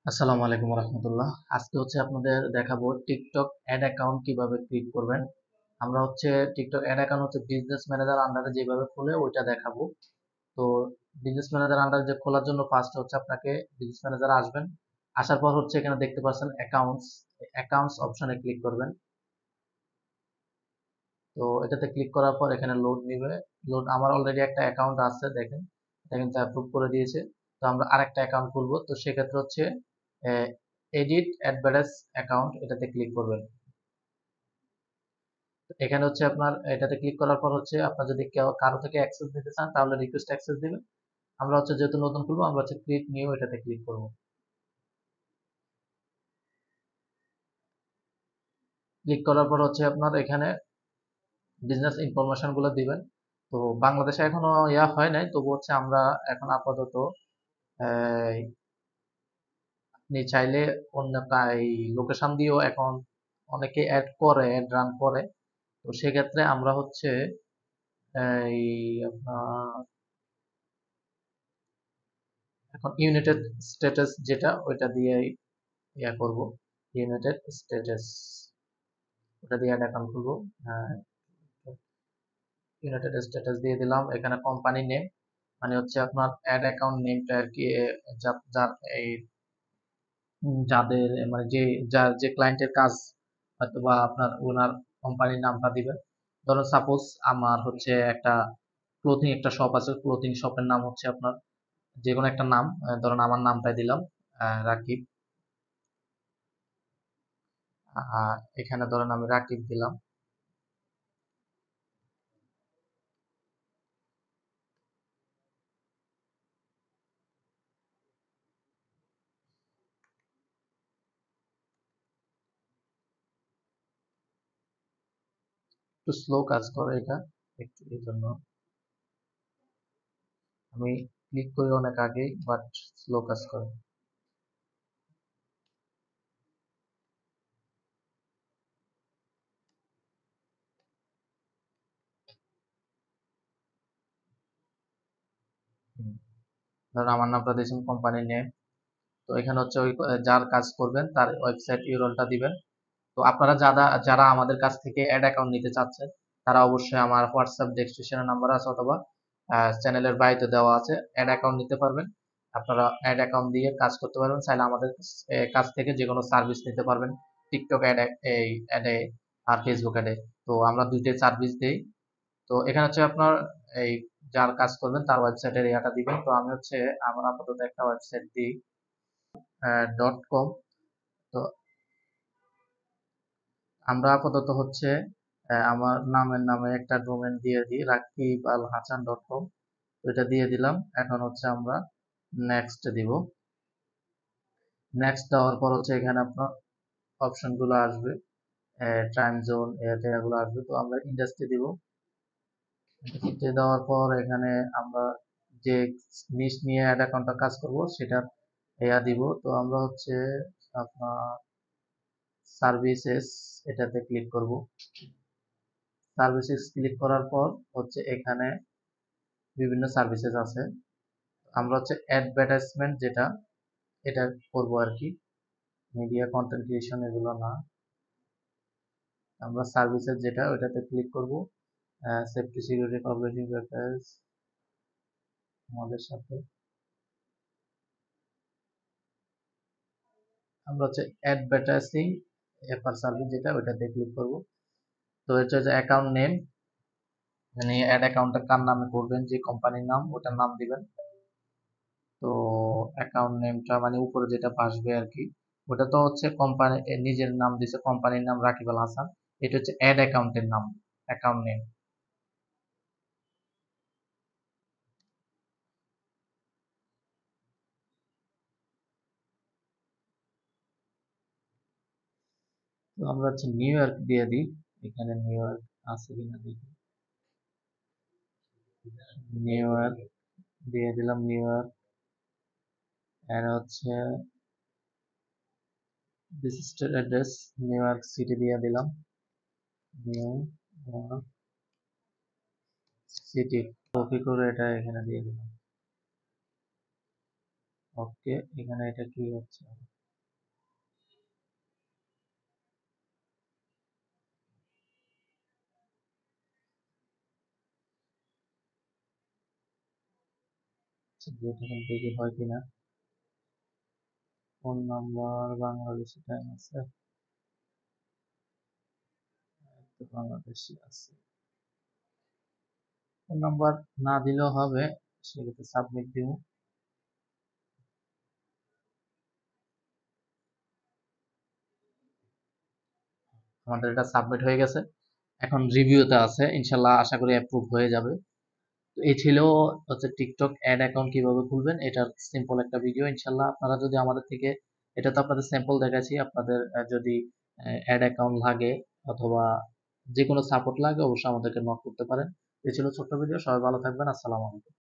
আসসালামু আলাইকুম রহমতুল্লাহ। আজকে আপনাদের দেখাবো টিকটক অ্যাড অ্যাকাউন্ট কিভাবে ক্রিয়েট করবেন। আমরা TikTok ad account business manager আন্ডারে যেভাবে খুলে ওইটা দেখাবো। তো বিজনেস ম্যানেজার আন্ডারে যে খোলার জন্য ফার্স্ট আপনাকে বিজনেস ম্যানেজার আসবেন। আসার পর এখানে দেখতে পাচ্ছেন অ্যাকাউন্টস, অ্যাকাউন্টস অপশনে ক্লিক করবেন। তো এটাতে ক্লিক করার পর এখানে লোড নিবে। আমার অলরেডি একটা অ্যাকাউন্ট আছে, দেখেন এটা কিন্তু অ্যাপ্রুভ করে দিয়েছে। তো আমরা আরেকটা অ্যাকাউন্ট খুলবো। তো সেক্ষেত্রে এডিট অ্যাডভার্টাইজ অ্যাকাউন্ট, এটাতে ক্লিক করবেন। এখানে আপনার এটাতে ক্লিক করার পর আপনার যদি কারো থেকে অ্যাক্সেস দিতে চান তাহলে রিকোয়েস্ট অ্যাক্সেস দিবেন। আমরা যেহেতু নতুন খুলবো আমরা ক্রিয়েট নিউ এটাতে ক্লিক করব। ক্লিক করার পর আপনার এখানে বিজনেস ইনফরমেশন গুলো দিবেন। তো বাংলাদেশে এখনো হয় নাই, তবু আমরা এখন আপাতত এই, আপনি চাইলে অন্য এই লোকেশন দিয়েও এখন অনেকে অ্যাড করে, অ্যাড রান করে। তো সেক্ষেত্রে আমরা এই আপনার এখন ইউনাইটেড স্ট্যাটাস যেটা ওইটা দিয়ে করব। ইউনাইটেড স্ট্যাটাস ওটা দিয়ে অ্যাড অ্যাকাউন্ট খুলবো। ইউনাইটেড স্ট্যাটাস দিয়ে দিলাম। এখানে কোম্পানি নেম মানে আপনার অ্যাড অ্যাকাউন্ট নেমটা আর কি, যার এই যাদের মানে যার যে ক্লায়েন্টের কাজ হয়তো বা আপনার ওনার কোম্পানির নামটা দিবেন। ধরুন সাপোজ আমার একটা ক্লোথিং একটা শপ আছে, ক্লোথিং শপের নাম আপনার যে কোনো একটা নাম, ধরুন আমার নামটাই দিলাম রাকিব। এখানে ধরেন আমি রাকিব দিলাম। একটু স্লো কাজ করে এটা, একটু এই জন্য আমি ক্লিক করি অনেক আগেই, বাট স্লো কাজ করে। ধরুন আমার নামটা দিয়েছেন কোম্পানির নেম। তো এখানে ওই যার কাজ করবেন তার ওয়েবসাইট ইউআরএলটা দিবেন। তো আপনারা যারা যারা আমাদের কাছ থেকে অ্যাড অ্যাকাউন্ট নিতে চাচ্ছেন তারা অবশ্যই আমার হোয়াটসঅ্যাপ ডেসক্রিপশনে নাম্বার আছে অথবা চ্যানেলের বায়োতে দেওয়া আছে, অ্যাড অ্যাকাউন্ট নিতে পারবেন। আপনারা অ্যাড অ্যাকাউন্ট দিয়ে কাজ করতে পারবেন। চাইলে আমাদের কাছ থেকে যে কোনো সার্ভিস নিতে পারবেন, টিকটক অ্যাড, এই অ্যাডে আর ফেসবুক অ্যাডে। তো আমরা দুইটাই সার্ভিস দেই। তো এখানে আপনার এই যার কাজ করবেন তার ওয়েবসাইটের ইয়াটা দিবেন। তো আমি আমার আপাতত একটা ওয়েবসাইট দিই, .com। তো আমরা আপাতত আমার নামের নামে একটা ডোমেন দিয়ে দিই, রাকিব আল হাসান .com। এটা দিয়ে দিলাম। এখন আমরা নেক্সট দিব। নেক্সট দেওয়ার পর এখানে আপনার অপশন গুলো আসবে, টাইম জোন এগুলো আসবে। তো আমরা ইন্ডাস্ট্রি দিব। ইন্ডাস্ট্রি দেওয়ার পর এখানে আমরা যে নিশ নিয়ে অ্যাড অ্যাকাউন্টটা কাজ করব সেটা দিব। তো আমরা আপনার সার্ভিসেস এটাতে ক্লিক করব। সার্ভিসেস ক্লিক করার পর এখানে বিভিন্ন সার্ভিসেস আছে। আমরা অ্যাডভার্টাইজমেন্ট যেটা এটা করব আর কি, মিডিয়া কন্টেন্ট ক্রিয়েশন এগুলো না। আমরা সার্ভিসেস যেটা ওইটাতে ক্লিক করব। সেফটি সিকিউরিটি পাবলিশিং পেপারস আমাদের সাথে আমরা অ্যাডভার্টাইজিং এফআর সার্ভিস যেটা ওইটাতে ক্লিক করব। তো এটা অ্যাকাউন্ট নেম, মানে অ্যাড অ্যাকাউন্টটা কার নামে করবেন, যে কোম্পানির নাম ওটার নাম দিবেন। তো অ্যাকাউন্ট নেমটা মানে উপরে যেটা আসবে আর কি, ওটা তো কোম্পানি নিজের নাম দিছে, কোম্পানির নাম রাকিব আল হাসান। এটা অ্যাড অ্যাকাউন্টের নাম, অ্যাকাউন্ট নেম। তো আমরা নিউ ইয়র্ক দিয়ে দিই। এখানে নিউ ইয়র্ক আছে কিনা দেখি। নিউ ইয়র্ক দিয়ে দিলাম, নিউ ইয়র্ক। এর register address new York city দিয়ে দিলাম, নিউ ইয়র্ক সিটি। কপি করে এটা এখানে দিয়ে দিলাম। ওকে, এখানে এটা কি হচ্ছে। যেটা এখন দেখি হয় কিনা। ফোন নাম্বার বাংলাদেশি টাইম আছে, তো বাংলাদেশি আছে। ফোন নাম্বার না দিলেও হবে, সেক্ষেত্রে সাবমিট দিব। আমাদের এটা সাবমিট হয়ে গেছে, এখন রিভিউতে আছে, ইনশাল্লাহ আশা করি অ্যাপ্রুভ হয়ে যাবে। তো এই ছিল হচ্ছে টিকটক অ্যাড অ্যাকাউন্ট কিভাবে খুলবেন, এটার সিম্পল একটা ভিডিও। ইনশাল্লাহ আপনারা যদি আমাদের থেকে, এটা তো আপনাদের স্যাম্পল দেখাচ্ছি, আপনাদের যদি অ্যাড অ্যাকাউন্ট লাগে অথবা যে কোনো সাপোর্ট লাগে অবশ্যই আমাদেরকে নক করতে পারেন। এই ছিল ছোট্ট ভিডিও, সবাই ভালো থাকবেন, আসসালামু আলাইকুম।